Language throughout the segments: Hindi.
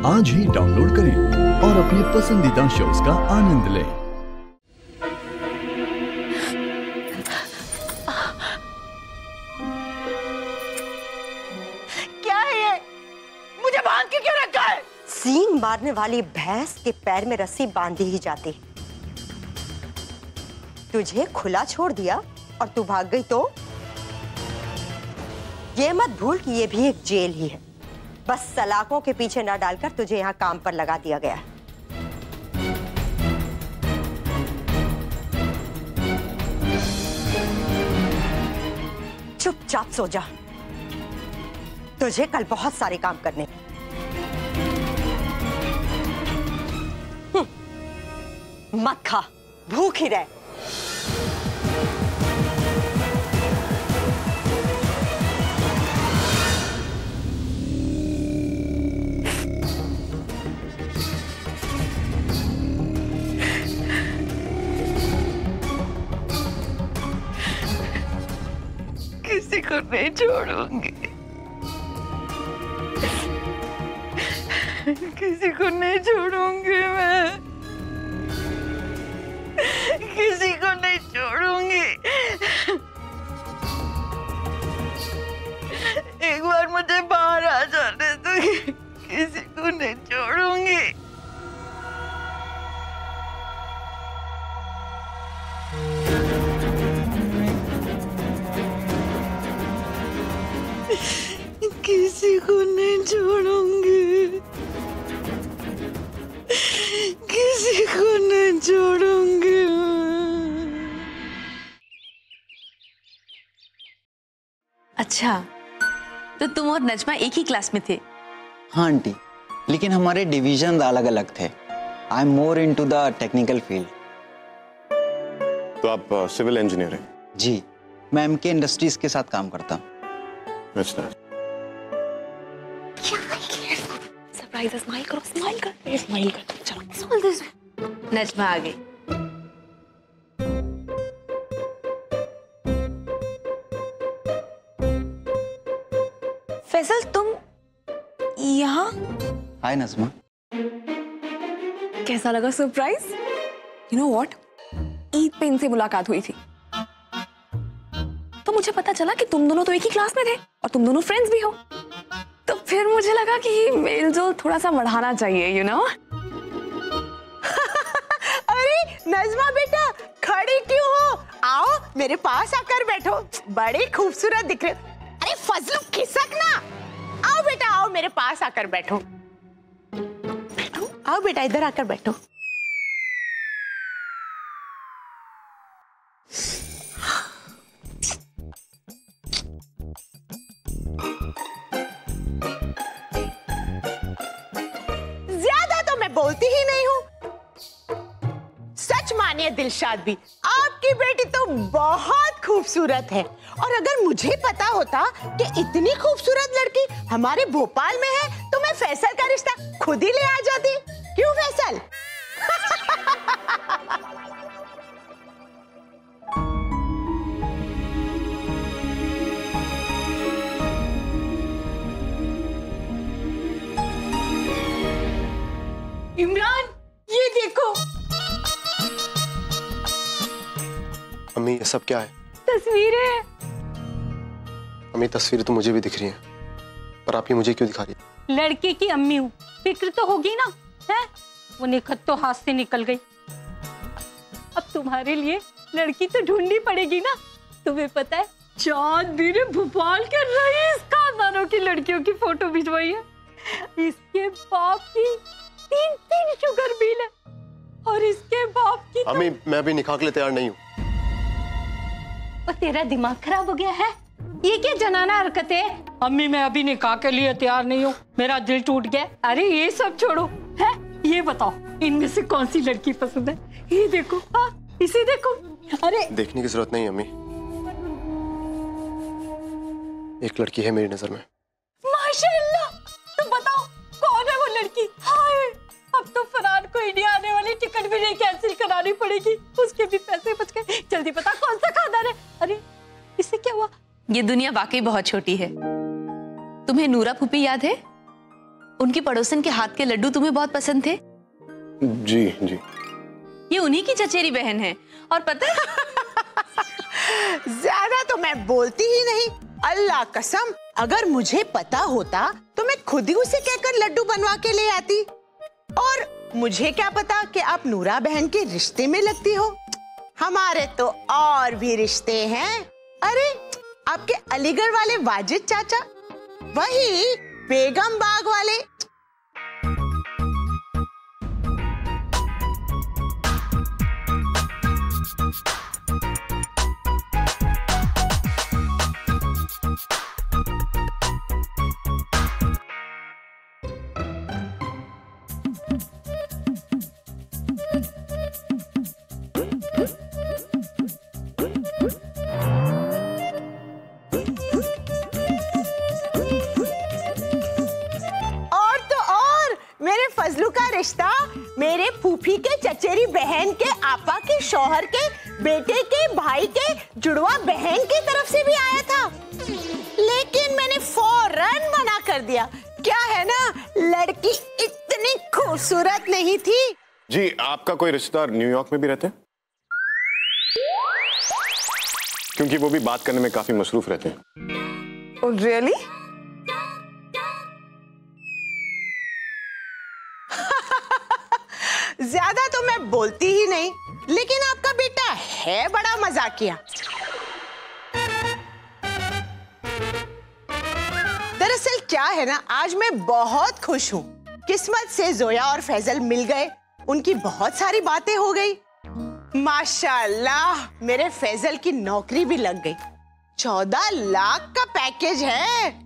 आज ही डाउनलोड करें और अपने पसंदीदा शोज का आनंद लें। क्या है ये? मुझे बांध के क्यों रखा है? सींग मारने वाली भैंस के पैर में रस्सी बांधी ही जाती। तुझे खुला छोड़ दिया और तू भाग गई तो ये मत भूल कि ये भी एक जेल ही है। बस सलाखों के पीछे ना डालकर तुझे यहाँ काम पर लगा दिया गया है। चुपचाप सो जा, तुझे कल बहुत सारे काम करने। मत खा, भूख ही रह। किसी को नहीं छोड़ूंगी, किसी को नहीं छोड़ूंगी मैं, किसी को नहीं छोड़ूंगी। एक बार मुझे बाहर आ जाने दो, किसी को नहीं छोड़ूंगी। किसी को नहीं छोड़ूंगी, किसी को नहीं छोड़ूंगी। अच्छा, तो तुम और नजमा एक ही क्लास में थे? हाँ आंटी, लेकिन हमारे डिवीजन अलग अलग थे। I am more into the technical field. तो आप सिविल इंजीनियर हैं? जी, मैं एमके इंडस्ट्रीज के साथ काम करता हूँ। सरप्राइज है, स्माइल करो, स्माइल कर, स्माइल कर। चलो, स्माइल दिस वे। नजमा आ गई। फैसल, तुम यहाँ? हाय नजमा। कैसा लगा surprise? You know what, Eid पे इनसे मुलाकात हुई थी तो मुझे पता चला कि तुम दोनों तो एक ही क्लास में थे और तुम दोनों फ्रेंड्स भी हो। तो फिर मुझे लगा कि मेल जोल थोड़ा सा बढ़ाना चाहिए, यू नो। अरे नजमा बेटा, खड़ी क्यों हो? आओ मेरे पास आकर बैठो, बड़े खूबसूरत दिख रहे हो। अरे फजलू खिसक ना। आओ बेटा, आओ मेरे पास आकर बैठो। बैठो, आओ बेटा, इधर आकर बैठो। ज्यादा तो मैं बोलती ही नहीं हूँ। सच मानिए दिलशाद भी, आपकी बेटी तो बहुत खूबसूरत है। और अगर मुझे पता होता कि इतनी खूबसूरत लड़की हमारे भोपाल में है तो मैं फैसल का रिश्ता खुद ही ले आ जाती। क्यों फैसल? इमरान, ये देखो। अम्मी, ये सब क्या है? तस्वीरें। अम्मी, तस्वीरें तो मुझे भी दिख रही हैं, पर आप ये मुझे क्यों दिखा रही हैं? लड़के की अम्मी हूँ, फिक्र तो होगी ना, है? वो निखत तो हाथ से निकल गई। अब तुम्हारे लिए लड़की तो ढूंढनी पड़ेगी ना। तुम्हें पता है, चांद भी ने भोपाल के रईस खानदानों की लड़कियों की फोटो भिजवाई है। इसके बाप की 3 शुगर बिल है और इसके बाप की अम्मी, मैं अभी निकाह के लिए तैयार नहीं हूँ। और तेरा दिमाग खराब हो गया है? ये क्या जनाना हरकत है? अम्मी, मैं अभी निकाह के लिए तैयार नहीं हूँ, मेरा दिल टूट गया। अरे ये सब छोड़ो, है? ये बताओ, इनमें से कौन सी लड़की पसंद है? ये देखो, हाँ, इसे देखो। अरे देखने की जरूरत नहीं अम्मी, एक लड़की है मेरी नजर में। माशाल्लाह। तो बताओ कौन है वो लड़की? हाय, अब तो फरहान को इंडिया आने वाली टिकट भी नहीं कैंसिल करानी पड़ेगी, उसके भी पैसे बच गए। जल्दी बता कौन सा खानदान है? अरे इससे क्या हुआ? ये दुनिया वाकई बहुत छोटी है। तुम्हें नूरा फूफी याद है? उनकी पड़ोसन के हाथ के लड्डू तुम्हें बहुत पसंद थे? जी जी। ये उन्हीं की चचेरी बहन है। और पता है ज्यादा तो मैं बोलती ही नहीं। अल्लाह कसम, अगर मुझे पता होता तो मैं खुद ही उसे कहकर लड्डू बनवा के ले आती। और मुझे क्या पता कि आप नूरा बहन के रिश्ते में लगती हो। हमारे तो और भी रिश्ते हैं। अरे आपके अलीगढ़ वाले वाजिद चाचा, वही बेगम बाग वाले। फजलू का रिश्ता मेरे फूफी के चचेरी बहन के आपा के शौहर के बेटे के भाई के जुड़वा बहन की तरफ से भी आया था, लेकिन मैंने फौरन मना कर दिया। क्या है ना, लड़की इतनी खूबसूरत नहीं थी। जी, आपका कोई रिश्तेदार न्यूयॉर्क में भी रहते हैं? क्योंकि वो भी बात करने में काफी मसरूफ रहते हैं। Oh, really? ज्यादा तो मैं बोलती ही नहीं, लेकिन आपका बेटा है बड़ा मजाकिया। दरअसल क्या है ना, आज मैं बहुत खुश हूँ। किस्मत से जोया और फैजल मिल गए, उनकी बहुत सारी बातें हो गई। माशाल्लाह, मेरे फैजल की नौकरी भी लग गई। 14 लाख का पैकेज है।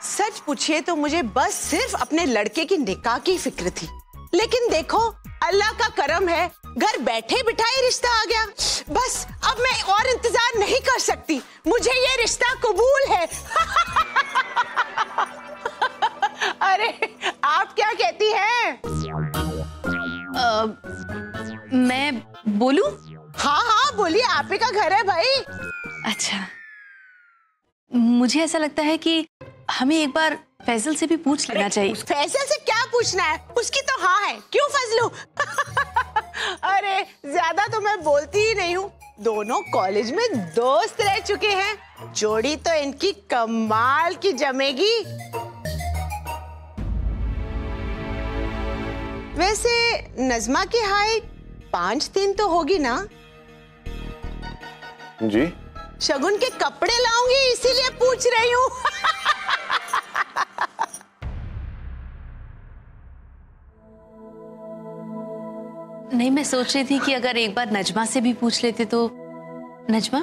सच पूछिए तो मुझे बस सिर्फ अपने लड़के की निकाह की फिक्र थी, लेकिन देखो अल्लाह का करम है, घर बैठे बिठाए रिश्ता आ गया। बस अब मैं और इंतजार नहीं कर सकती, मुझे ये रिश्ता कबूल है। अरे आप क्या कहती हैं? मैं बोलूं? हाँ हाँ बोलिए, आप ही का घर है भाई। अच्छा, मुझे ऐसा लगता है कि हमें एक बार फैजल से भी पूछ लेना चाहिए। फैजल से क्या पूछना है, उसकी तो हाँ है। क्यों फजलू? अरे ज्यादा तो मैं बोलती ही नहीं हूँ। दोनों कॉलेज में दोस्त रह चुके हैं, जोड़ी तो इनकी कमाल की जमेगी। वैसे नज़मा की हाइट 5'3" तो होगी ना? जी, शगुन के कपड़े लाऊंगी इसीलिए पूछ रही हूँ। नहीं, मैं सोच रही थी कि अगर एक बार नजमा से भी पूछ लेते तो। नजमा,